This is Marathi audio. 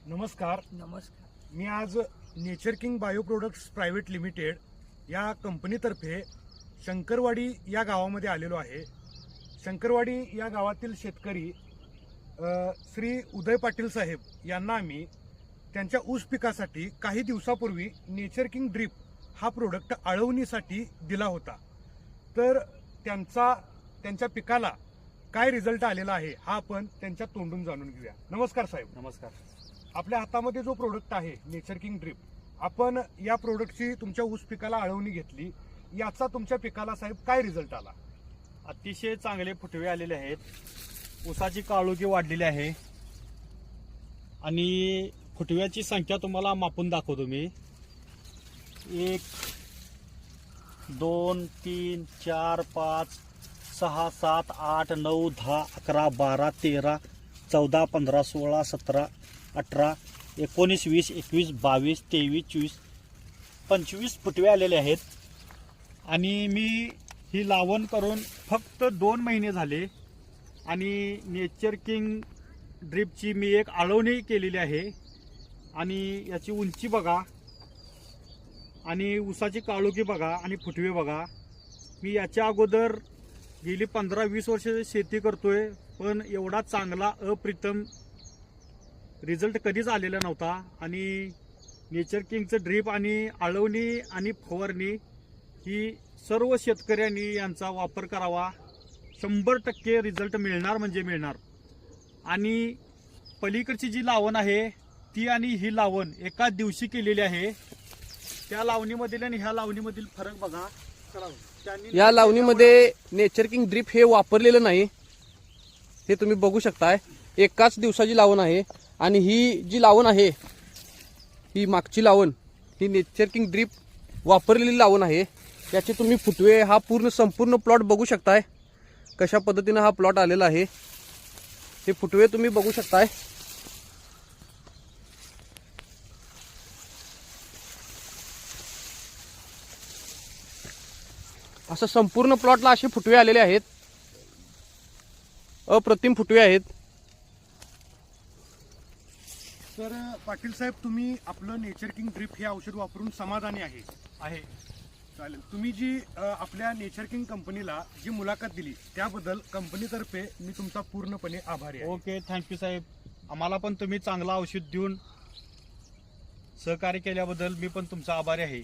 नमस्कार. मी आज nature king bio products private limited या कंपनीतर्फे शंकरवाडी या गावामध्ये आलेलो आहे. शंकरवाडी या गावातील शेतकरी श्री उदय पाटील साहेब यांना आम्ही त्यांच्या ऊस पिकासाठी काही दिवसापूर्वी नेचर किंग ड्रीप हा प्रोडक्ट आळवणीसाठी दिला होता. तर त्यांच्या पिकाला काय रिझल्ट आलेला आहे हा आपण त्यांच्या तोंडून जाणून घेऊया. नमस्कार साहेब. नमस्कार. आपल्या हातामध्ये जो प्रोडक्ट आहे नेचर किंग ड्रीप, आपण या प्रोडक्टची तुमच्या ऊस पिकाला आळवणी घेतली, याचा तुमच्या पिकाला साहेब काय रिझल्ट आला? अतिशय चांगले फुटवे आलेले आहेत. ऊसाची काळोखी वाढलेली आहे आणि फुटव्याची संख्या तुम्हाला मापून दाखवतो मी. 1 2 3 4 5 6 7 8 9 10 11 12 13 14 15 16 17 18 19 20 21 22 23 24 25 फुटवे आलेले आहेत. आणि मी ही लावण करून फक्त 2 महिने झाले आणि नेचर किंग ड्रीपची मी एक आळवणी केलेली आहे. आणि याची उंची बघा आणि ऊसाची काळोखी बघा आणि फुटवे बघा. मी याच्या अगोदर गेली 15-20 वर्ष शेती करतोय, पण एवढा चांगला अप्रतिम रिझल्ट कधीच आलेला नव्हता. आणि नेचर किंगचं ड्रीप आणि आळवणी आणि फवारणी ही सर्व शेतकऱ्यांनी यांचा वापर करावा. 100% रिझल्ट मिळणार म्हणजे मिळणार. आणि पलीकडची जी लावण आहे ती आणि ही लावण एका दिवशी केलेली आहे. त्या लावणीमधील आणि ह्या लावणीमधील फरक बघा. या लावणीमध्ये नेचर किंग ड्रीप हे वापरलेलं नाही, हे तुम्ही बघू शकताय. एकाच दिवसाची लावण आहे. आणि ही जी लावण आहे, ही मागची लावण, ही नेचर किंग ड्रीप वापरलेली लावण आहे. याचे तुम्ही फुटवे हा संपूर्ण प्लॉट बघू शकताय. कशा पद्धतीने हा प्लॉट आलेला आहे हे फुटवे तुम्ही बघू शकताय. असं संपूर्ण प्लॉटला असे फुटवे आलेले आहेत. अप्रतिम फुटवे आहेत. तर पाटील साहेब, तुम्ही आपलं नेचर किंग ड्रीप हे औषध वापरून समाधानी आहे? चालेल. तुम्ही जी आपल्या नेचर किंग कंपनीला जी मुलाखत दिली त्याबद्दल कंपनीतर्फे मी तुमचा पूर्णपणे आभारी आहे. ओके, थँक्यू साहेब. आम्हाला पण तुम्ही चांगलं औषध देऊन सहकार्य केल्याबद्दल मी पण तुमचा आभारी आहे.